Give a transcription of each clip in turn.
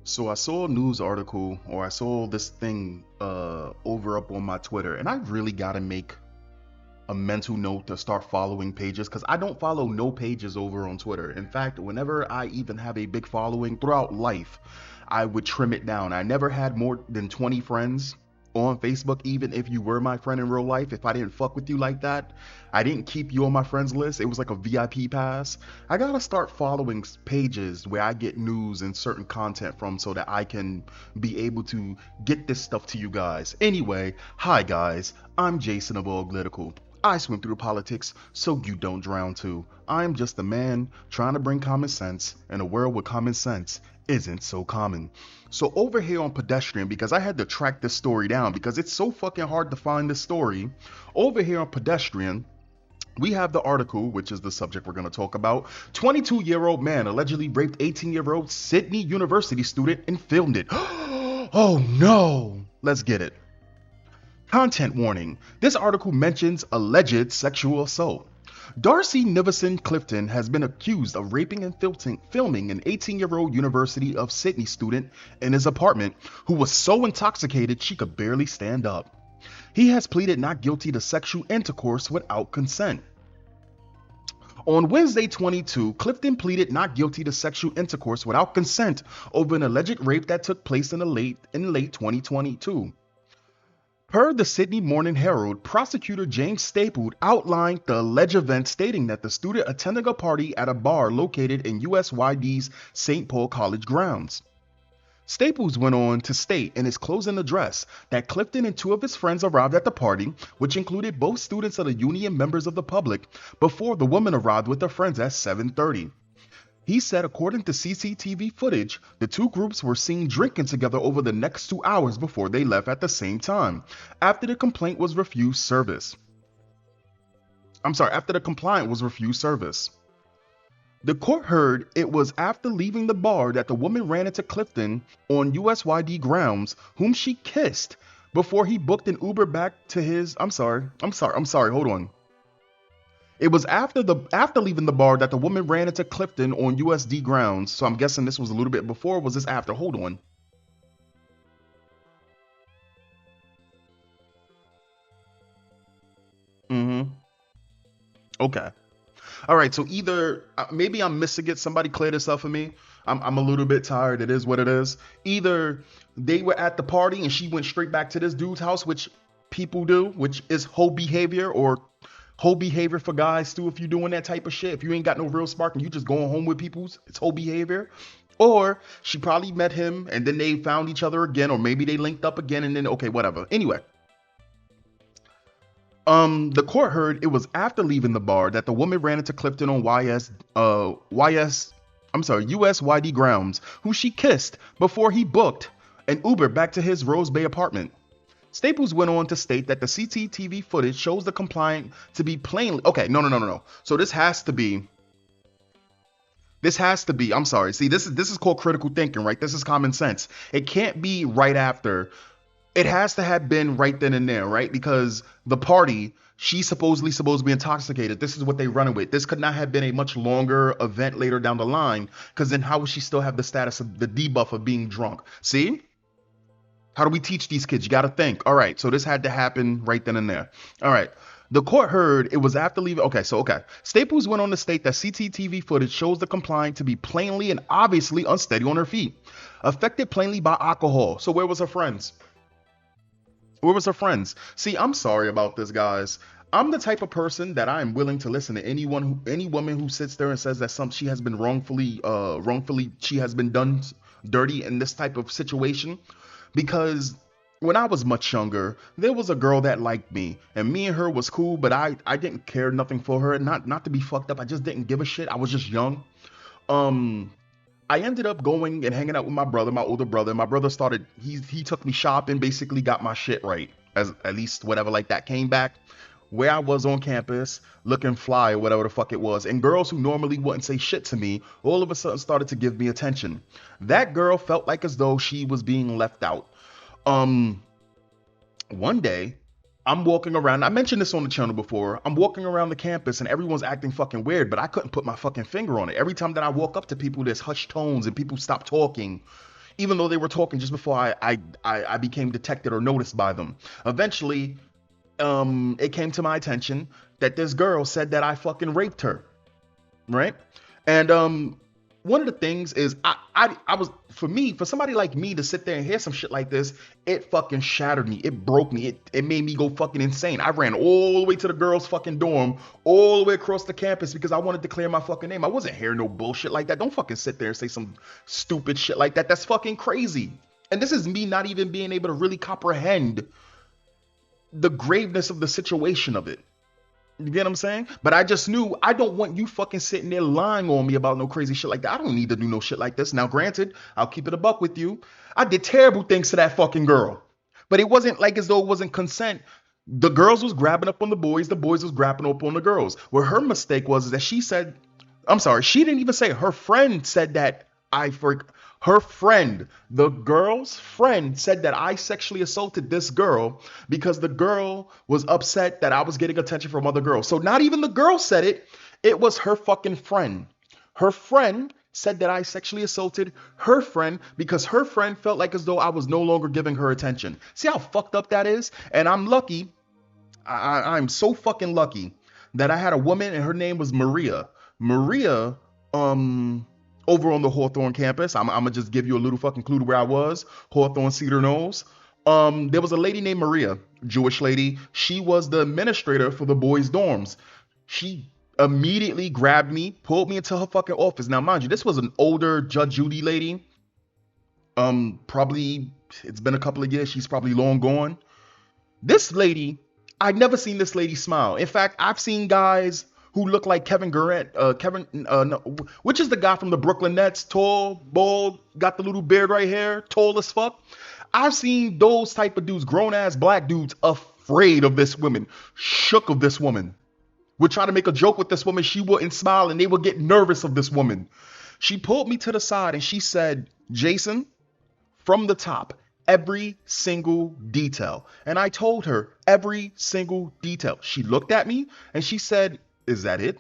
So I saw a news article, or I saw this thing over up on my Twitter, and I really gotta make a mental note to start following pages because I don't follow no pages over on Twitter. In fact, whenever I even have a big following throughout life, I would trim it down. I never had more than 20 friends on Facebook, even if you were my friend in real life. If I didn't fuck with you like that, I didn't keep you on my friends list. It was like a VIP pass. I gotta start following pages where I get news and certain content from so that I can be able to get this stuff to you guys. Anyway, hi guys, I'm Jason of Auglitical. I swim through politics so you don't drown too. I'm just a man trying to bring common sense in a world where common sense isn't so common. So over here on Pedestrian, because I had to track this story down because it's so fucking hard to find this story, over here on Pedestrian, we have the article, which is the subject we're going to talk about. 22-year-old man allegedly raped 18-year-old Sydney University student and filmed it. Oh no! Let's get it. Content warning. This article mentions alleged sexual assault. Darcy Nivison Clifton has been accused of raping and filming an 18-year-old University of Sydney student in his apartment who was so intoxicated she could barely stand up. He has pleaded not guilty to sexual intercourse without consent. On Wednesday 22, Clifton pleaded not guilty to sexual intercourse without consent over an alleged rape that took place in late 2022. Per the Sydney Morning Herald, prosecutor James Staples outlined the alleged event, stating that the student attended a party at a bar located in USYD's St. Paul College grounds. Staples went on to state in his closing address that Clifton and two of his friends arrived at the party, which included both students of the uni and members of the public, before the woman arrived with her friends at 7:30. He said according to CCTV footage, the two groups were seen drinking together over the next 2 hours before they left at the same time, after the complaint was refused service. After the complaint was refused service. The court heard it was after leaving the bar that the woman ran into Clifton on USYD grounds, whom she kissed before he booked an Uber back to his, hold on. It was after leaving the bar that the woman ran into Clifton on USD grounds. So I'm guessing this was a little bit before. Or was this after? Hold on. Okay. All right. So either maybe I'm missing it. Somebody clear this up for me. I'm a little bit tired. It is what it is. Either they were at the party and she went straight back to this dude's house, which people do, which is whole behavior, or whole behavior for guys too. If you're doing that type of shit, if you ain't got no real spark and you just going home with people's, it's whole behavior. Or she probably met him and then they found each other again, or maybe they linked up again and then okay, whatever. Anyway, the court heard it was after leaving the bar that the woman ran into Clifton on USYD grounds, who she kissed before he booked an Uber back to his Rose Bay apartment. Staples went on to state that the CCTV footage shows the complaint to be plainly... Okay, no. So this has to be... I'm sorry. See, this is called critical thinking, right? This is common sense. It can't be right after. It has to have been right then and there, right? Because the party, she's supposedly supposed to be intoxicated. This is what they running with. This could not have been a much longer event later down the line, because then how would she still have the status of the debuff of being drunk? See? How do we teach these kids? You got to think. All right, so this had to happen right then and there. All right. The court heard it was after leaving. Okay. Staples went on to state that CCTV footage shows the complaint to be plainly and obviously unsteady on her feet, affected plainly by alcohol. So where was her friends? See, I'm sorry about this, guys. I'm the type of person that I am willing to listen to any woman who sits there and says that she has been wrongfully she has been done dirty in this type of situation. Because when I was much younger, there was a girl that liked me, and me and her was cool, but I didn't care nothing for her. Not to be fucked up, I just didn't give a shit. I was just young. I ended up going and hanging out with my brother, my older brother. My brother started, he took me shopping, basically got my shit right, as at least whatever like that. Came back where I was on campus, looking fly or whatever the fuck it was, and girls who normally wouldn't say shit to me, all of a sudden started to give me attention. That girl felt like as though she was being left out. One day, I'm walking around. I mentioned this on the channel before. I'm walking around the campus and everyone's acting fucking weird, but I couldn't put my fucking finger on it. Every time that I walk up to people, there's hushed tones and people stop talking. even though they were talking just before I became detected or noticed by them. Eventually, it came to my attention that this girl said that I fucking raped her, right? And one of the things is I was, for somebody like me to sit there and hear some shit like this, it fucking shattered me. It broke me. It made me go fucking insane. I ran all the way to the girls' fucking dorm, all the way across the campus because I wanted to clear my fucking name. I wasn't hearing no bullshit like that. Don't fucking sit there and say some stupid shit like that. That's fucking crazy. And this is me not even being able to really comprehend the graveness of the situation of it. You get what I'm saying? But I just knew I don't want you fucking sitting there lying on me about no crazy shit like that. I don't need to do no shit like this. Now, granted, I'll keep it a buck with you. I did terrible things to that fucking girl. But it wasn't like as though it wasn't consent. The girls was grabbing up on the boys was grabbing up on the girls. Where her mistake was that she said, I'm sorry, she didn't even say it. Her friend said that her friend, the girl's friend, said that I sexually assaulted this girl because the girl was upset that I was getting attention from other girls. So not even the girl said it. It was her fucking friend. Her friend said that I sexually assaulted her friend because her friend felt like as though I was no longer giving her attention. See how fucked up that is? And I'm lucky. I'm so fucking lucky that I had a woman and her name was Maria. Maria, over on the Hawthorne campus. I'm gonna just give you a little fucking clue to where I was. Hawthorne, Cedar Knolls. There was a lady named Maria, Jewish lady. She was the administrator for the boys' dorms. She immediately grabbed me, pulled me into her fucking office. Now, mind you, this was an older Judge Judy lady. Probably, it's been a couple of years. She's probably long gone. This lady, I'd never seen this lady smile. In fact, I've seen guys who look like Kevin Durant, which is the guy from the Brooklyn Nets, tall, bald, got the little beard right here, tall as fuck. I've seen those type of dudes, grown ass black dudes, afraid of this woman, shook of this woman, would try to make a joke with this woman. She wouldn't smile and they would get nervous of this woman. She pulled me to the side and she said, Jason, from the top, every single detail. And I told her every single detail. She looked at me and she said, is that it?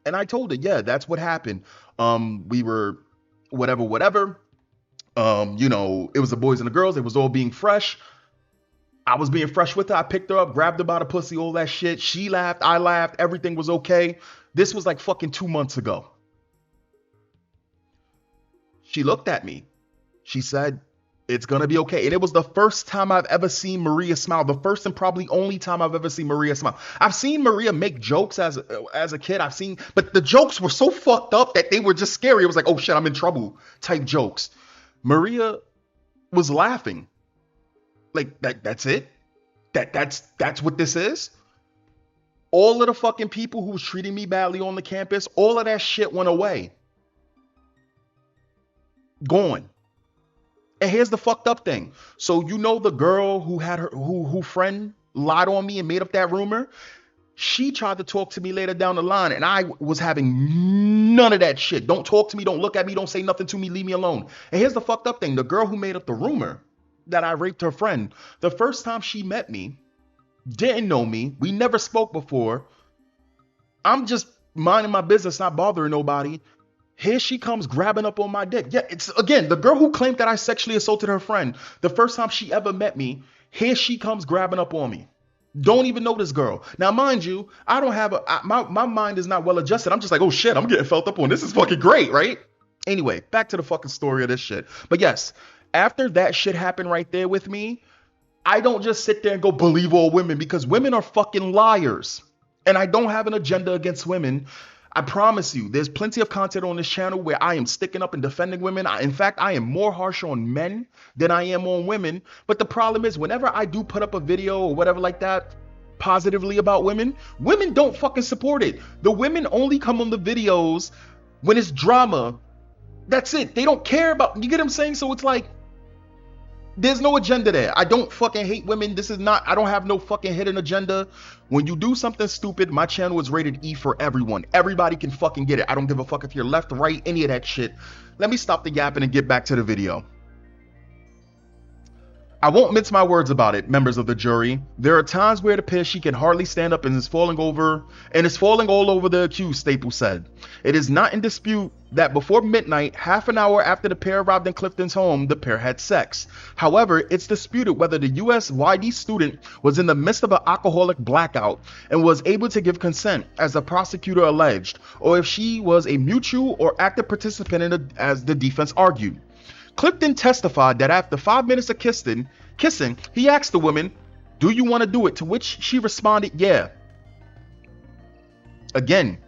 And I told her, yeah, that's what happened. We were whatever. It was the boys and the girls. It was all being fresh. I was being fresh with her. I picked her up, grabbed her by the pussy, all that shit. She laughed. I laughed. Everything was okay. This was like fucking 2 months ago. She looked at me. She said, it's going to be okay. And it was the first time I've ever seen Maria smile. The first and probably only time I've ever seen Maria smile. I've seen Maria make jokes as a kid. But the jokes were so fucked up that they were just scary. It was like, oh shit, I'm in trouble type jokes. Maria was laughing. Like that's it? That's what this is? All of the fucking people who was treating me badly on the campus, all of that shit went away. Gone. And here's the fucked up thing. So the girl who had who friend lied on me and made up that rumor, she tried to talk to me later down the line and I was having none of that shit. Don't talk to me, don't look at me, don't say nothing to me, leave me alone. And here's the fucked up thing. The girl who made up the rumor that I raped her friend, the first time she met me, didn't know me, we never spoke before. I'm just minding my business, not bothering nobody. Here she comes grabbing up on my dick. Yeah, it's again, the girl who claimed that I sexually assaulted her friend, the first time she ever met me, here she comes grabbing up on me. Don't even know this girl. Now, mind you, I don't have my mind is not well adjusted. I'm just like, oh shit, I'm getting felt up on. This is fucking great, right? Anyway, back to the fucking story of this shit. But yes, after that shit happened right there with me, I don't just sit there and go believe all women because women are fucking liars. And I don't have an agenda against women. I promise you, there's plenty of content on this channel where I am sticking up and defending women. In fact, I am more harsh on men than I am on women. But the problem is, whenever I do put up a video or whatever like that, positively about women, women don't fucking support it. The women only come on the videos when it's drama. That's it. They don't care about, you get what I'm saying? So it's like, there's no agenda there. I don't fucking hate women. I don't have no fucking hidden agenda. When you do something stupid, my channel is rated E for everyone. Everybody can fucking get it. I don't give a fuck if you're left, right, any of that shit. Let me stop the yapping and get back to the video. I won't mince my words about it, members of the jury. There are times where it appears she can hardly stand up and is falling all over the accused, Staples said. It is not in dispute that before midnight, half an hour after the pair arrived in Clifton's home, the pair had sex. However, it's disputed whether the USYD student was in the midst of an alcoholic blackout and was able to give consent, as the prosecutor alleged, or if she was a mutual or active participant in it, as the defense argued. Clifton testified that after 5 minutes of kissing, he asked the woman, "Do you want to do it?" To which she responded, "Yeah." Again,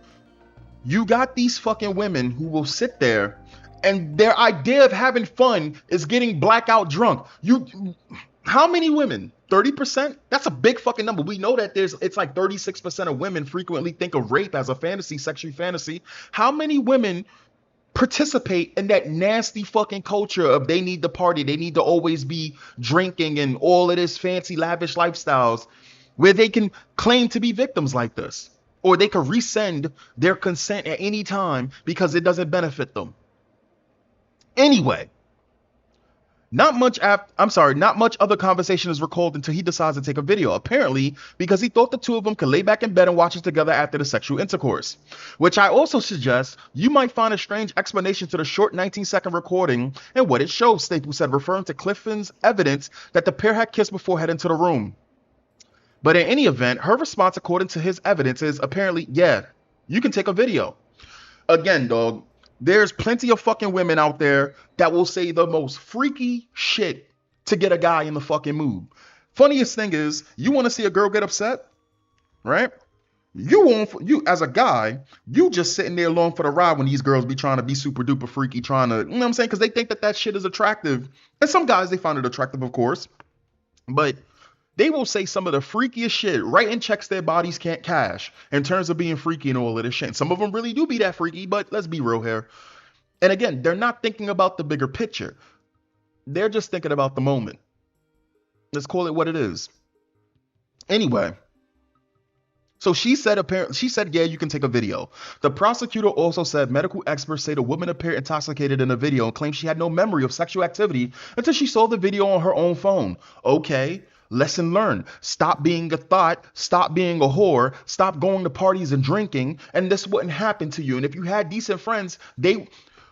you got these fucking women who will sit there and their idea of having fun is getting blackout drunk. How many women? 30%? That's a big fucking number. We know that it's like 36% of women frequently think of rape as a fantasy, sexual fantasy. How many women participate in that nasty fucking culture of they need to party, they need to always be drinking and all of this fancy lavish lifestyles where they can claim to be victims like this, or they can rescind their consent at any time because it doesn't benefit them? Anyway, not much other conversation is recalled until he decides to take a video, apparently because he thought the two of them could lay back in bed and watch it together after the sexual intercourse, which I also suggest you might find a strange explanation to the short 19-second recording and what it shows, Staples said, referring to Clifton's evidence that the pair had kissed before heading to the room. But in any event, her response, according to his evidence, is apparently, "Yeah, you can take a video." Again, dog, there's plenty of fucking women out there that will say the most freaky shit to get a guy in the fucking mood. Funniest thing is, you want to see a girl get upset, right? You as a guy, you just sitting there along for the ride when these girls be trying to be super duper freaky, trying to, you know what I'm saying? Because they think that shit is attractive. And some guys, they find it attractive, of course. But they will say some of the freakiest shit right in checks their bodies can't cash in terms of being freaky and all of this shit. And some of them really do be that freaky, but let's be real here. And again, they're not thinking about the bigger picture. They're just thinking about the moment. Let's call it what it is. Anyway, so she said, yeah, you can take a video. The prosecutor also said medical experts say the woman appeared intoxicated in the video and claimed she had no memory of sexual activity until she saw the video on her own phone. Okay. Lesson learned. Stop being a thought. Stop being a whore. Stop going to parties and drinking, and this wouldn't happen to you. And if you had decent friends,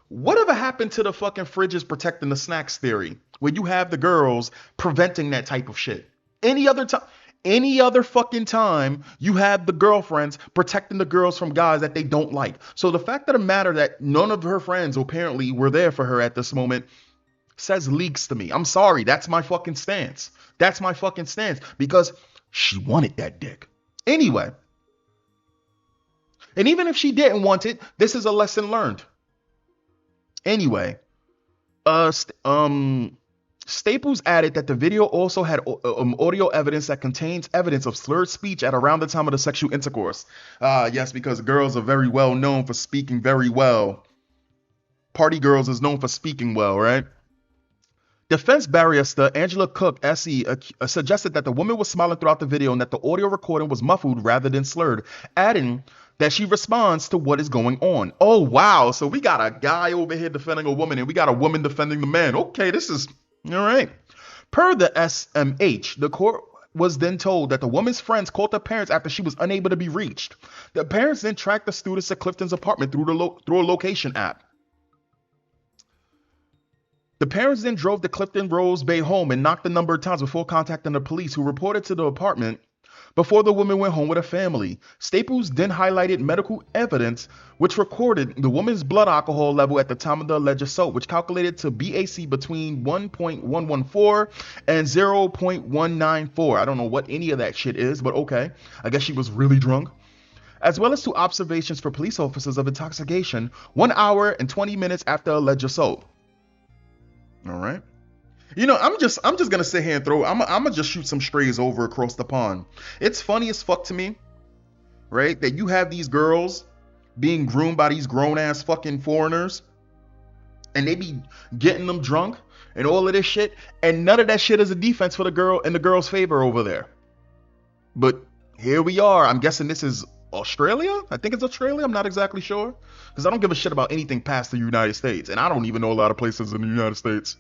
whatever happened to the fucking fridges protecting the snacks theory, where you have the girls preventing that type of shit? Any other fucking time, you have the girlfriends protecting the girls from guys that they don't like. So the fact of the matter that none of her friends apparently were there for her at this moment says leaks to me. I'm sorry. That's my fucking stance. That's my fucking stance, because she wanted that dick. Anyway. And even if she didn't want it, this is a lesson learned. Anyway. Staples added that the video also had audio evidence that contains evidence of slurred speech at around the time of the sexual intercourse. Yes, because girls are very well known for speaking very well. Party girls is known for speaking well, right? Defense barrister Angela Cook, SE, suggested that the woman was smiling throughout the video and that the audio recording was muffled rather than slurred, adding that she responds to what is going on. Oh, wow. So we got a guy over here defending a woman and we got a woman defending the man. Okay, this is all right. Per the SMH, the court was then told that the woman's friends called the parents after she was unable to be reached. The parents then tracked the students to Clifton's apartment through a location app. The parents then drove the Clifton Rose Bay home and knocked a number of times before contacting the police, who reported to the apartment before the woman went home with her family. Staples then highlighted medical evidence which recorded the woman's blood alcohol level at the time of the alleged assault, which calculated to BAC between 1.114 and 0.194. I don't know what any of that shit is, but okay. I guess she was really drunk. As well as 2 observations for police officers of intoxication 1 hour and 20 minutes after alleged assault. All right. You know, I'm just gonna sit here and I'm gonna just shoot some strays over across the pond. It's funny as fuck to me, right, that you have these girls being groomed by these grown ass fucking foreigners, and they be getting them drunk and all of this shit, and none of that shit is a defense for the girl in the girl's favor over there. But here we are. I'm guessing this is Australia. I think it's Australia. I'm not exactly sure, because I don't give a shit about anything past the United States, and I don't even know a lot of places in the United States.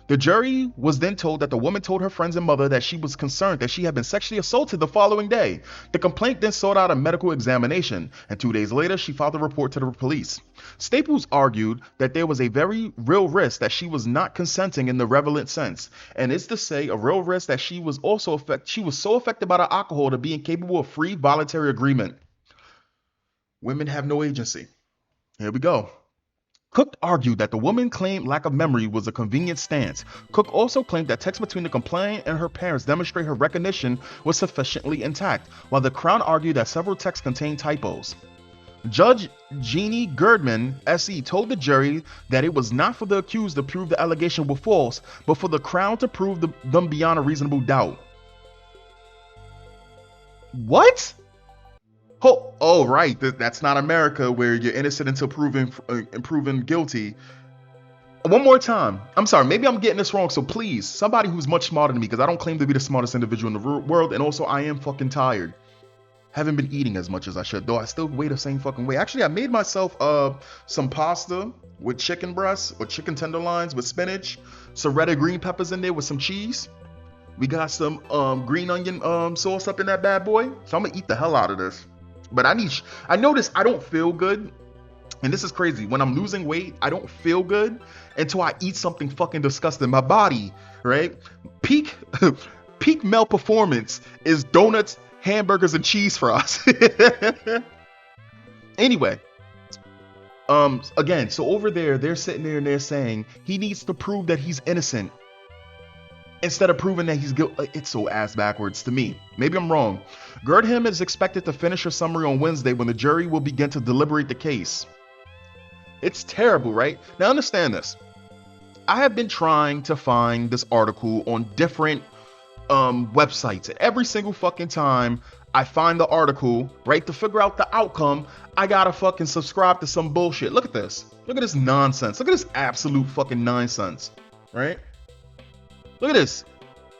The jury was then told that the woman told her friends and mother that she was concerned that she had been sexually assaulted the following day. The complaint then sought out a medical examination, and 2 days later, she filed a report to the police. Staples argued that there was a very real risk that she was not consenting in the relevant sense, and is to say a real risk that she was so affected by the alcohol to be incapable of free voluntary agreement. Women have no agency. Here we go. Cook argued that the woman claimed lack of memory was a convenient stance. Cook also claimed that texts between the complainant and her parents demonstrate her recognition was sufficiently intact, while the Crown argued that several texts contained typos. Judge Jeannie Girdman, SE, told the jury that it was not for the accused to prove the allegation was false, but for the Crown to prove them beyond a reasonable doubt. What? Oh, right. That's not America, where you're innocent until proven guilty. One more time. I'm sorry, maybe I'm getting this wrong, so please, somebody who's much smarter than me, because I don't claim to be the smartest individual in the world, and also I am fucking tired. Haven't been eating as much as I should, though I still weigh the same fucking way. Actually, I made myself some pasta with chicken breasts or chicken tenderloins with spinach, some red green peppers in there with some cheese. We got some green onion sauce up in that bad boy, so I'm gonna eat the hell out of this. But I notice I don't feel good, and this is crazy. When I'm losing weight, I don't feel good until I eat something fucking disgusting. My body, right? Peak male performance is donuts, hamburgers, and cheese fries. Anyway, again, so over there, they're sitting there and they're saying he needs to prove that he's innocent instead of proving that he's guilty. It's so ass backwards to me. Maybe I'm wrong. Girdham is expected to finish her summary on Wednesday when the jury will begin to deliberate the case. It's terrible, right? Now understand this. I have been trying to find this article on different websites, and every single fucking time I find the article, right, to figure out the outcome, I gotta fucking subscribe to some bullshit. Look at this. Look at this nonsense. Look at this absolute fucking nonsense, right? Look at this.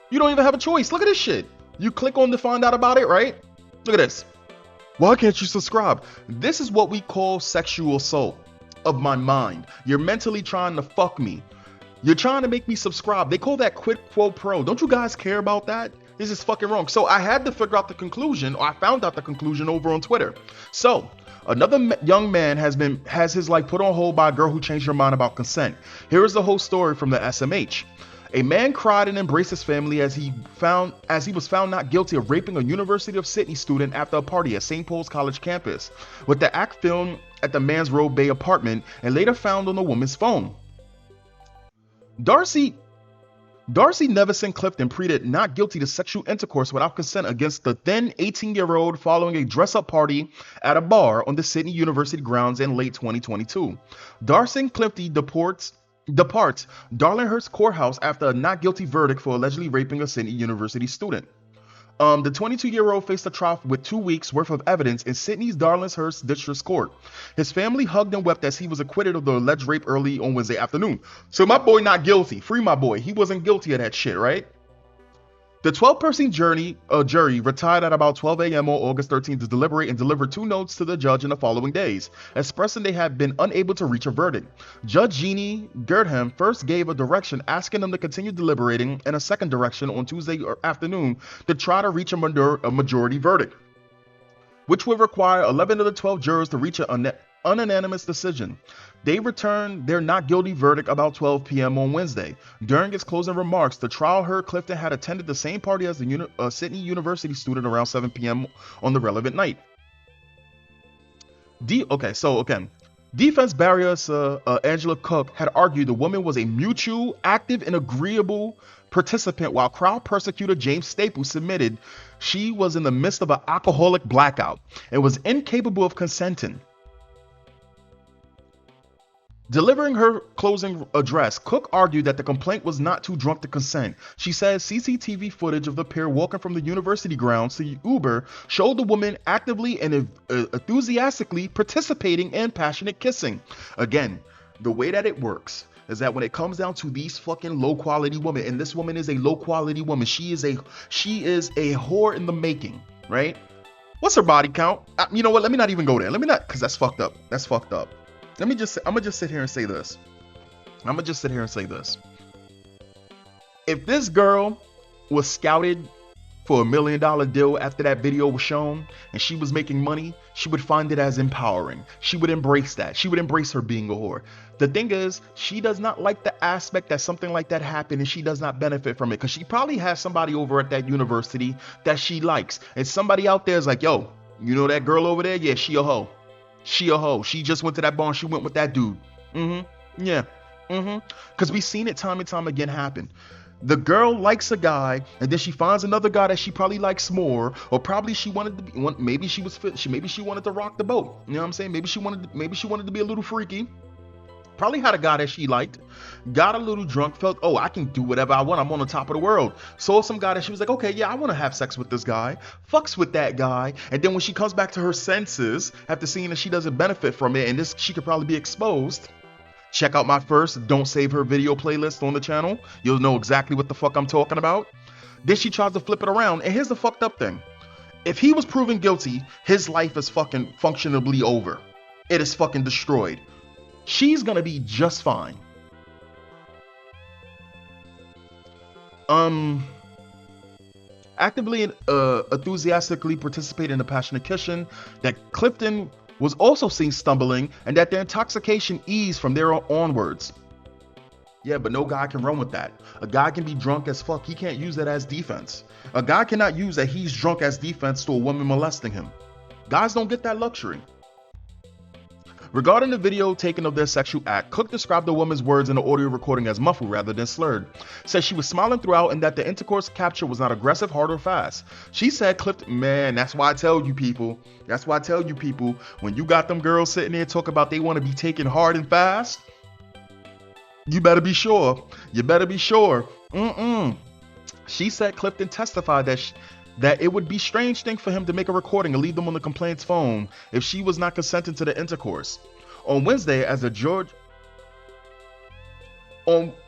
You don't even have a choice. Look at this shit. You click on to find out about it, right? Look at this. Why can't you subscribe? This is what we call sexual assault of my mind. You're mentally trying to fuck me. You're trying to make me subscribe. They call that quid pro quo. Don't you guys care about that? This is fucking wrong. So I had to figure out the conclusion, or I found out the conclusion over on Twitter. So another young man has his life put on hold by a girl who changed her mind about consent. Here is the whole story from the SMH. A man cried and embraced his family as he was found not guilty of raping a University of Sydney student after a party at St. Paul's College campus, with the act filmed at the man's Road Bay apartment and later found on the woman's phone. Darcy Nevison Clifton pleaded not guilty to sexual intercourse without consent against the then 18-year-old following a dress-up party at a bar on the Sydney University grounds in late 2022. Darcy Clifton departs Darlinghurst Courthouse after a not guilty verdict for allegedly raping a Sydney University student. The 22-year-old faced a trial with 2 weeks worth of evidence in Sydney's Darlinghurst District Court. His family hugged and wept as he was acquitted of the alleged rape early on Wednesday afternoon. So my boy not guilty. Free my boy. He wasn't guilty of that shit, right? The 12-person jury retired at about 12 a.m. on August 13th to deliberate and deliver 2 notes to the judge in the following days, expressing they had been unable to reach a verdict. Judge Jeannie Girdham first gave a direction asking them to continue deliberating, and a second direction on Tuesday afternoon to try to reach a majority verdict, which would require 11 of the 12 jurors to reach an unanimous decision. They returned their not guilty verdict about 12 p.m. on Wednesday. During its closing remarks, the trial heard Clifton had attended the same party as the Sydney University student around 7 p.m. on the relevant night. Defense barrier Angela Cook had argued the woman was a mutual, active, and agreeable participant, while crowd prosecutor James Staples submitted she was in the midst of an alcoholic blackout and was incapable of consenting. Delivering her closing address, Cook argued that the complaint was not too drunk to consent. She said CCTV footage of the pair walking from the university grounds to Uber showed the woman actively and enthusiastically participating in passionate kissing. Again, the way that it works is that when it comes down to these fucking low quality women, and this woman is a low quality woman, she is a whore in the making, right? What's her body count? You know what? Let me not even go there. Because that's fucked up. I'm gonna just sit here and say this. If this girl was scouted for $1 million deal after that video was shown and she was making money, she would find it as empowering. She would embrace that. She would embrace her being a whore. The thing is, she does not like the aspect that something like that happened and she does not benefit from it because she probably has somebody over at that university that she likes. And somebody out there is like, yo, you know that girl over there? Yeah, she a hoe. She a hoe. She just went to that bar and she went with that dude. Yeah. Because we've seen it time and time again happen. The girl likes a guy, and then she finds another guy that she probably likes more, or probably she wanted to be. Maybe she was fit. Maybe she wanted to rock the boat. You know what I'm saying? Maybe she wanted to be a little freaky. Probably had a guy that she liked, got a little drunk, felt, oh, I can do whatever I want. I'm on the top of the world. Saw some guy that she was like, okay, yeah, I want to have sex with this guy. Fucks with that guy. And then when she comes back to her senses after seeing that she doesn't benefit from it, and this she could probably be exposed. Check out my first Don't Save Her video playlist on the channel. You'll know exactly what the fuck I'm talking about. Then she tries to flip it around. And here's the fucked up thing. If he was proven guilty, his life is fucking functionably over. It is fucking destroyed. She's gonna be just fine. Actively and enthusiastically participate in the passionate kissing that Clifton was also seen stumbling, and that their intoxication eased from there onwards. Yeah, but no guy can run with that. A guy can be drunk as fuck. He can't use that as defense. A guy cannot use that he's drunk as defense to a woman molesting him. Guys don't get that luxury. Regarding the video taken of their sexual act, Cook described the woman's words in the audio recording as muffled rather than slurred. Said she was smiling throughout and that the intercourse capture was not aggressive, hard, or fast. She said, man, that's why I tell you people. That's why I tell you people, when you got them girls sitting there talking about they want to be taken hard and fast, you better be sure. You better be sure. She said Clifton testified that it would be a strange thing for him to make a recording and leave them on the complainant's phone if she was not consenting to the intercourse. On Wednesday, as a judge,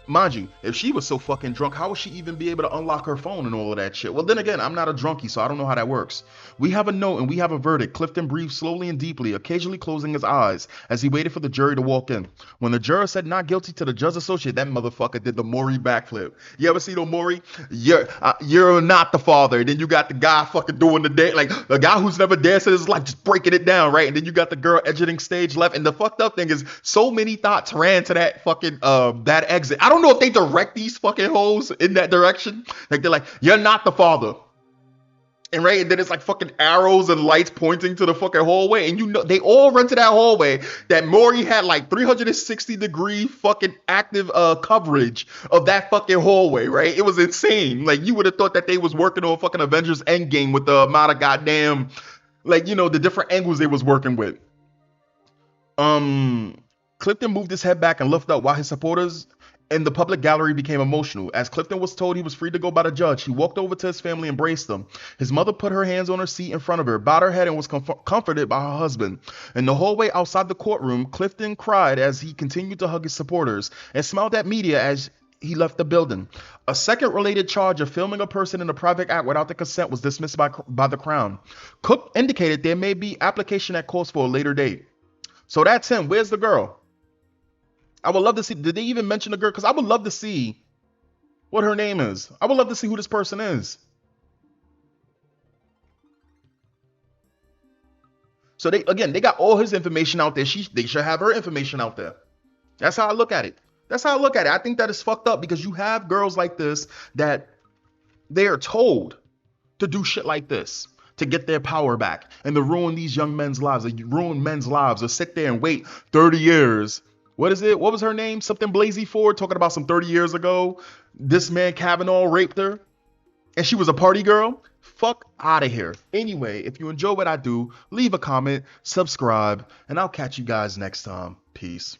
mind you, if she was so fucking drunk, how would she even be able to unlock her phone and all of that shit? Well, then again, I'm not a drunkie, so I don't know how that works. We have a note and we have a verdict. Clifton breathed slowly and deeply, occasionally closing his eyes as he waited for the jury to walk in. When the juror said not guilty to the judge's associate, that motherfucker did the Maury backflip. You ever see the Maury? You're not the father. And then you got the guy fucking doing the dance, like the guy who's never danced in his life, just breaking it down, right? And then you got the girl exiting stage left. And the fucked up thing is, so many thoughts ran to that fucking that exit. I don't know if they direct these fucking hoes in that direction. Like they're like, you're not the father. And right, and then it's like fucking arrows and lights pointing to the fucking hallway. And you know, they all run to that hallway that Maury had like 360-degree fucking active coverage of that fucking hallway, right? It was insane. Like you would have thought that they was working on fucking Avengers Endgame with the amount of goddamn, like, you know, the different angles they was working with. Clifton moved his head back and looked up while his supporters in the public gallery became emotional. As Clifton was told he was free to go by the judge, he walked over to his family and embraced them. His mother put her hands on her seat in front of her, bowed her head, and was comforted by her husband. In the hallway outside the courtroom, Clifton cried as he continued to hug his supporters and smiled at media as he left the building. A second related charge of filming a person in a private act without the consent was dismissed by the Crown. Cook indicated there may be application that calls for a later date. So that's him. Where's the girl? I would love to see, did they even mention the girl? Because I would love to see what her name is. I would love to see who this person is. So they got all his information out there. They should have her information out there. That's how I look at it. I think that is fucked up because you have girls like this that they are told to do shit like this to get their power back and to ruin these young men's lives, or sit there and wait 30 years. What is it? What was her name? Something Blasey Ford, talking about some 30 years ago. This man Kavanaugh raped her and she was a party girl. Fuck out of here. Anyway, if you enjoy what I do, leave a comment, subscribe, and I'll catch you guys next time. Peace.